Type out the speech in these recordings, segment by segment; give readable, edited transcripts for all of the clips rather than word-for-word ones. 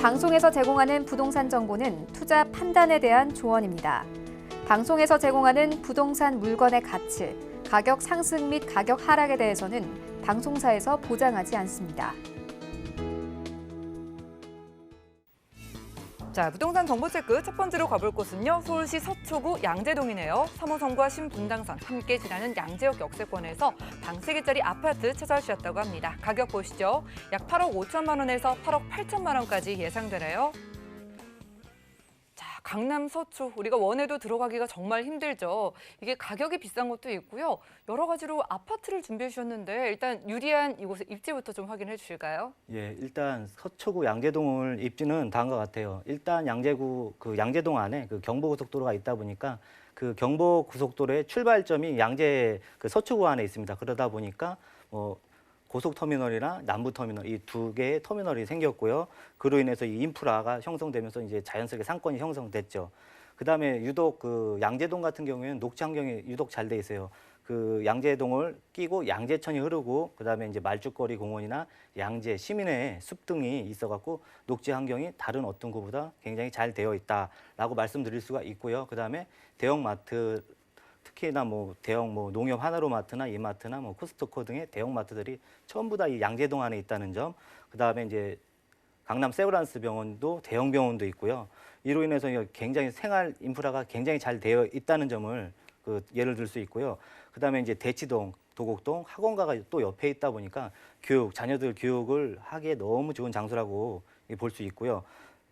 방송에서 제공하는 부동산 정보는 투자 판단에 대한 조언입니다. 방송에서 제공하는 부동산 물건의 가치, 가격 상승 및 가격 하락에 대해서는 방송사에서 보장하지 않습니다. 자, 부동산 정보 체크 첫 번째로 가볼 곳은요. 서울시 서초구 양재동이네요. 3호선과 신분당선 함께 지나는 양재역 역세권에서 방 3개짜리 아파트 찾아주셨다고 합니다. 가격 보시죠. 약 8억 5천만 원에서 8억 8천만 원까지 예상되네요. 자, 강남 서초, 우리가 원해도 들어가기가 정말 힘들죠. 이게 가격이 비싼 것도 있고요. 여러 가지로 아파트를 준비해 주셨는데 일단 유리한 이곳의 입지부터 좀 확인해 주실까요? 예, 일단 서초구 양재동을 입지는 다음과 같아요. 일단 양재구 양재동 안에 경부고속도로가 있다 보니까 그 경부고속도로의 출발점이 양재 서초구 안에 있습니다. 그러다 보니까 고속터미널이나 남부터미널 이 두 개의 터미널이 생겼고요. 그로 인해서 이 인프라가 형성되면서 이제 자연스럽게 상권이 형성됐죠. 그다음에 유독 양재동 같은 경우에는 녹지 환경이 유독 잘 돼 있어요. 양재동을 끼고 양재천이 흐르고 그다음에 이제 말죽거리 공원이나 양재 시민회 숲 등이 있어갖고 녹지 환경이 다른 어떤 곳보다 굉장히 잘 되어 있다라고 말씀드릴 수가 있고요. 그다음에 대형마트 특히나 대형 농협 하나로마트나 이마트나 코스트코 등의 대형마트들이 전부 다 이 양재동 안에 있다는 점. 그다음에 이제 강남 세브란스 병원도 대형 병원도 있고요. 이로 인해서 굉장히 생활 인프라가 굉장히 잘 되어 있다는 점을 예를 들 수 있고요. 그다음에 이제 대치동, 도곡동, 학원가가 또 옆에 있다 보니까 자녀들 교육을 하기에 너무 좋은 장소라고 볼 수 있고요.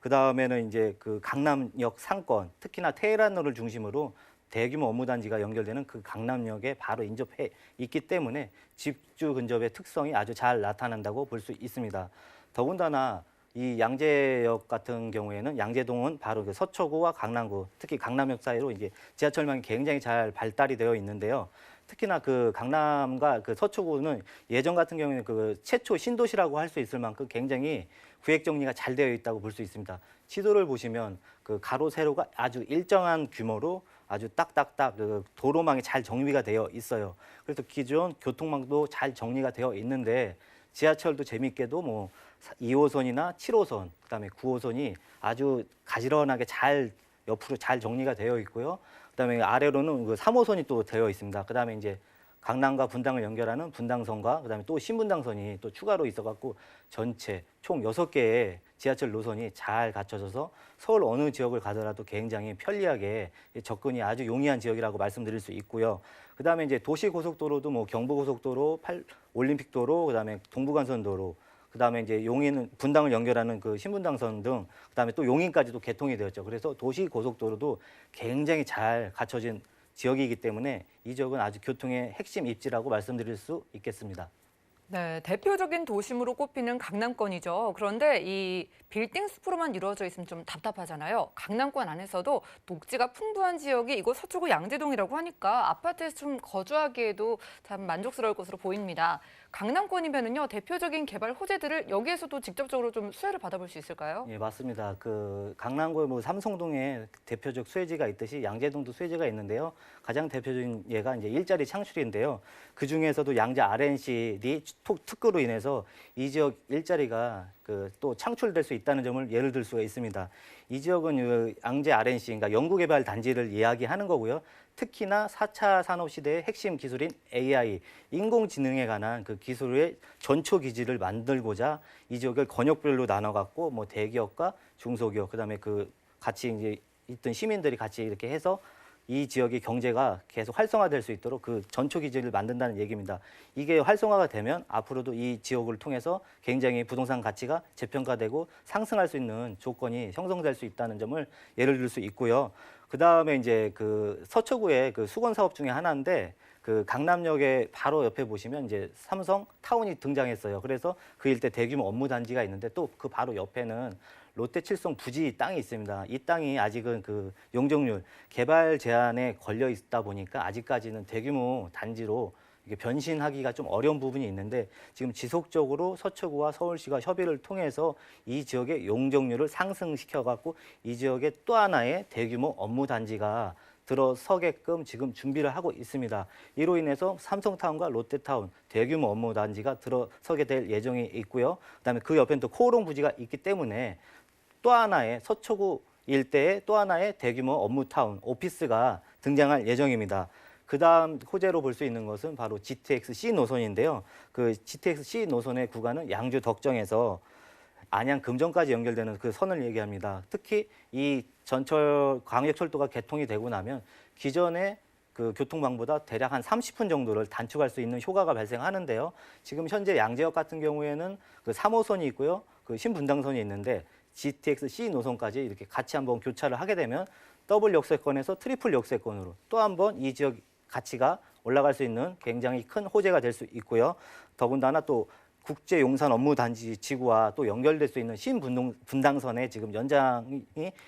그다음에는 이제 강남역 상권, 특히나 테헤란로를 중심으로 대규모 업무단지가 연결되는 강남역에 바로 인접해 있기 때문에 집주 근접의 특성이 아주 잘 나타난다고 볼 수 있습니다. 더군다나 이 양재역 같은 경우에는 양재동은 바로 서초구와 강남구, 특히 강남역 사이로 이제 지하철망이 굉장히 잘 발달이 되어 있는데요. 특히나 강남과 서초구는 예전 같은 경우에는 최초 신도시라고 할 수 있을 만큼 굉장히 구획 정리가 잘 되어 있다고 볼 수 있습니다. 지도를 보시면 가로 세로가 아주 일정한 규모로 아주 딱딱딱 도로망이 잘 정비가 되어 있어요. 그래서 기존 교통망도 잘 정리가 되어 있는데 지하철도 재밌게도 2호선이나 7호선, 그다음에 9호선이 아주 가지런하게 옆으로 잘 정리가 되어 있고요. 그다음에 아래로는 3호선이 또 되어 있습니다. 그다음에 이제 강남과 분당을 연결하는 분당선과 그다음에 또 신분당선이 또 추가로 있어갖고 전체 총 6개의 지하철 노선이 잘 갖춰져서 서울 어느 지역을 가더라도 굉장히 편리하게 접근이 아주 용이한 지역이라고 말씀드릴 수 있고요. 그다음에 이제 도시고속도로도 경부고속도로, 올림픽도로, 그다음에 동부간선도로, 그다음에 이제 분당을 연결하는 신분당선 등, 그다음에 또 용인까지도 개통이 되었죠. 그래서 도시고속도로도 굉장히 잘 갖춰진 지역이기 때문에 이 지역은 아주 교통의 핵심 입지라고 말씀드릴 수 있겠습니다. 네, 대표적인 도심으로 꼽히는 강남권이죠. 그런데 이 빌딩 숲으로만 이루어져 있으면 좀 답답하잖아요. 강남권 안에서도 녹지가 풍부한 지역이 이곳 서초구 양재동이라고 하니까 아파트에서 좀 거주하기에도 참 만족스러울 것으로 보입니다. 강남권이면은요, 대표적인 개발 호재들을 여기에서도 직접적으로 좀 수혜를 받아볼 수 있을까요? 예, 맞습니다. 강남구 삼성동에 대표적 수혜지가 있듯이 양재동도 수혜지가 있는데요. 가장 대표적인 예가 이제 일자리 창출인데요. 그 중에서도 양재 RNCD 특구로 인해서 이 지역 일자리가 또 창출될 수 있다는 점을 예를 들 수가 있습니다. 이 지역은 양재 RNC, 그러니까 연구개발 단지를 이야기하는 거고요. 특히나 4차 산업시대의 핵심 기술인 AI, 인공지능에 관한 기술의 전초 기지를 만들고자 이 지역을 권역별로 나눠갖고 대기업과 중소기업, 그다음에 같이 이제 있던 시민들이 같이 이렇게 해서 이 지역의 경제가 계속 활성화될 수 있도록 전초 기지를 만든다는 얘기입니다. 이게 활성화가 되면 앞으로도 이 지역을 통해서 굉장히 부동산 가치가 재평가되고 상승할 수 있는 조건이 형성될 수 있다는 점을 예를 들 수 있고요. 그다음에 이제 서초구의 수건 사업 중에 하나인데 강남역의 바로 옆에 보시면 이제 삼성 타운이 등장했어요. 그래서 그 일대 대규모 업무 단지가 있는데 또 바로 옆에는 롯데 칠성 부지 땅이 있습니다. 이 땅이 아직은 용적률 개발 제한에 걸려 있다 보니까 아직까지는 대규모 단지로 이게 변신하기가 좀 어려운 부분이 있는데 지금 지속적으로 서초구와 서울시가 협의를 통해서 이 지역의 용적률을 상승시켜갖고 이 지역의 또 하나의 대규모 업무 단지가 들어서게끔 지금 준비를 하고 있습니다. 이로 인해서 삼성타운과 롯데타운 대규모 업무 단지가 들어서게 될 예정이 있고요. 그다음에 그 옆에는 또 코오롱 부지가 있기 때문에 또 하나의 서초구 일대에 또 하나의 대규모 업무타운, 오피스가 등장할 예정입니다. 그다음 호재로 볼 수 있는 것은 바로 GTX-C 노선인데요. 그 GTX-C 노선의 구간은 양주 덕정에서 안양 금정까지 연결되는 그 선을 얘기합니다. 특히 이 전철 광역철도가 개통이 되고 나면 기존의 그 교통방보다 대략 한 30분 정도를 단축할 수 있는 효과가 발생하는데요. 지금 현재 양재역 같은 경우에는 그 3호선이 있고요. 그 신분당선이 있는데 GTX-C 노선까지 이렇게 같이 한번 교차를 하게 되면 더블 역세권에서 트리플 역세권으로 또 한번 이 지역 가치가 올라갈 수 있는 굉장히 큰 호재가 될 수 있고요. 더군다나 또 국제용산 업무단지 지구와 또 연결될 수 있는 신분당선의 지금 연장이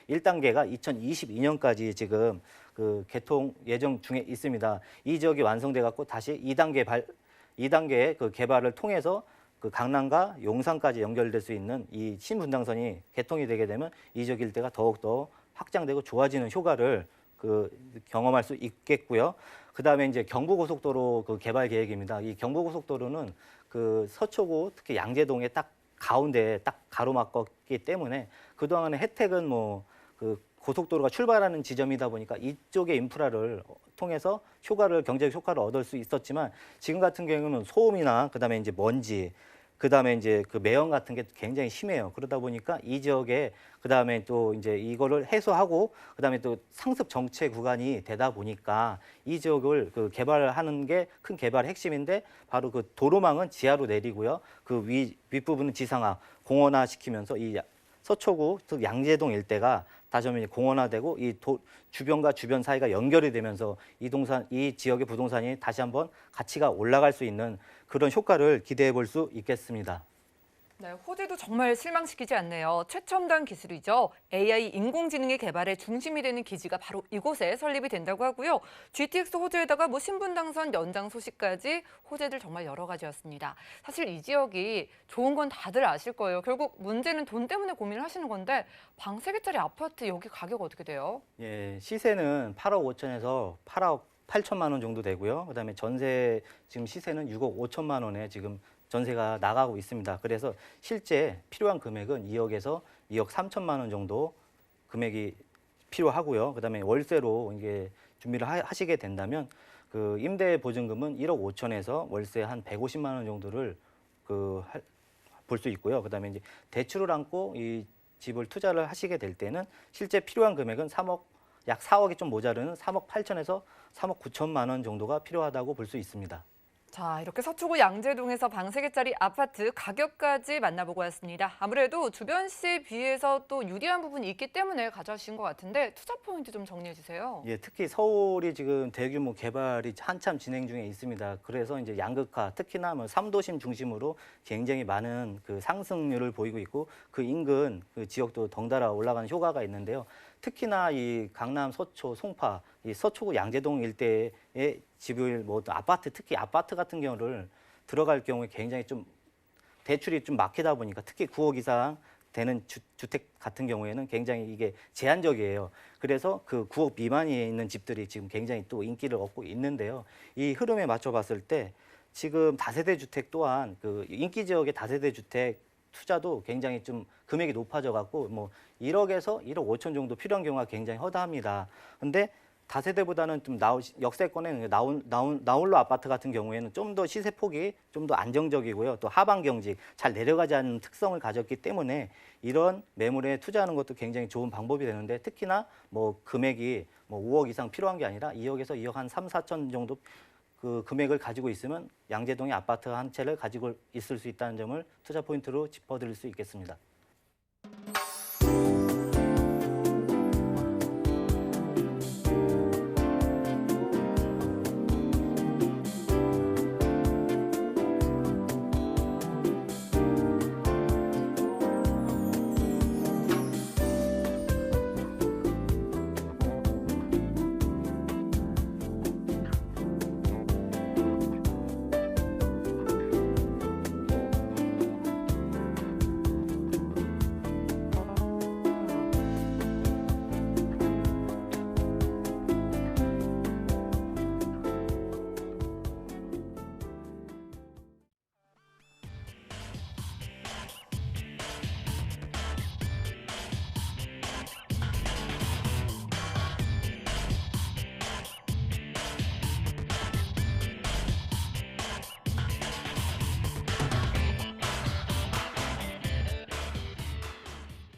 1단계가 2022년까지 지금 그 개통 예정 중에 있습니다. 이 지역이 완성돼 갖고 다시 2단계의 그 개발을 통해서 그 강남과 용산까지 연결될 수 있는 이 신분당선이 개통이 되게 되면 이 지역 일대가 더욱더 확장되고 좋아지는 효과를 그 경험할 수 있겠고요. 그다음에 이제 경부고속도로 그 개발 계획입니다. 이 경부고속도로는 그 서초구 특히 양재동의 딱 가운데 딱 가로막았기 때문에 그동안의 혜택은 뭐 그 고속도로가 출발하는 지점이다 보니까 이쪽의 인프라를 통해서 경제적 효과를 얻을 수 있었지만 지금 같은 경우는 소음이나 그다음에 이제 먼지 그다음에 이제 그 매연 같은 게 굉장히 심해요. 그러다 보니까 이 지역에 그다음에 또 이제 이거를 해소하고 그다음에 또 상습 정체 구간이 되다 보니까 이 지역을 그 개발하는 게 큰 개발의 핵심인데 바로 그 도로망은 지하로 내리고요. 그 윗부분은 지상화, 공원화 시키면서 이 서초구 즉 양재동 일대가 다시 한번 공원화되고 이 주변과 주변 사이가 연결이 되면서 이 지역의 부동산이 다시 한번 가치가 올라갈 수 있는 그런 효과를 기대해 볼 수 있겠습니다. 네, 호재도 정말 실망시키지 않네요. 최첨단 기술이죠. AI 인공지능의 개발의 중심이 되는 기지가 바로 이곳에 설립이 된다고 하고요. GTX 호재에다가 뭐 신분당선 연장 소식까지 호재들 정말 여러 가지였습니다. 사실 이 지역이 좋은 건 다들 아실 거예요. 결국 문제는 돈 때문에 고민을 하시는 건데 방 3개짜리 아파트 여기 가격 어떻게 돼요? 예, 시세는 8억 5천에서 8억 8천만 원 정도 되고요. 그다음에 전세 지금 시세는 6억 5천만 원에 지금 전세가 나가고 있습니다. 그래서 실제 필요한 금액은 2억에서 2억 3천만 원 정도 금액이 필요하고요. 그다음에 월세로 이게 준비를 하시게 된다면 그 임대 보증금은 1억 5천에서 월세 한 150만 원 정도를 볼 수 있고요. 그다음에 이제 대출을 안고 이 집을 투자를 하시게 될 때는 실제 필요한 금액은 약 4억이 좀 모자르는 3억 8천에서 3억 9천만 원 정도가 필요하다고 볼 수 있습니다. 자, 이렇게 서초구 양재동에서 방 3개짜리 아파트 가격까지 만나보고 왔습니다. 아무래도 주변 시세에 비해서 또 유리한 부분이 있기 때문에 가져가신 것 같은데 투자 포인트 좀 정리해 주세요. 예, 특히 서울이 지금 대규모 개발이 한참 진행 중에 있습니다. 그래서 이제 양극화, 특히나 뭐 3도심 중심으로 굉장히 많은 그 상승률을 보이고 있고 그 인근 그 지역도 덩달아 올라가는 효과가 있는데요. 특히나 이 강남, 서초, 송파, 이 서초구 양재동 일대의 집을 뭐 아파트, 특히 아파트 같은 경우를 들어갈 경우에 굉장히 좀 대출이 좀 막히다 보니까 특히 9억 이상 되는 주택 같은 경우에는 굉장히 이게 제한적이에요. 그래서 그 9억 미만에 있는 집들이 지금 굉장히 또 인기를 얻고 있는데요. 이 흐름에 맞춰 봤을 때 지금 다세대 주택 또한 그 인기 지역의 다세대 주택 투자도 굉장히 좀 금액이 높아져 갖고 뭐 1억에서 1억 5천 정도 필요한 경우가 굉장히 허다합니다. 근데 다세대보다는 좀 역세권의 나홀로 아파트 같은 경우에는 좀 더 시세 폭이 좀 더 안정적이고요. 또 하방 경직 잘 내려가지 않는 특성을 가졌기 때문에 이런 매물에 투자하는 것도 굉장히 좋은 방법이 되는데 특히나 뭐 금액이 뭐 5억 이상 필요한 게 아니라 2억에서 2억 한 3, 4천 정도 그 금액을 가지고 있으면 양재동의 아파트 한 채를 가지고 있을 수 있다는 점을 투자 포인트로 짚어드릴 수 있겠습니다.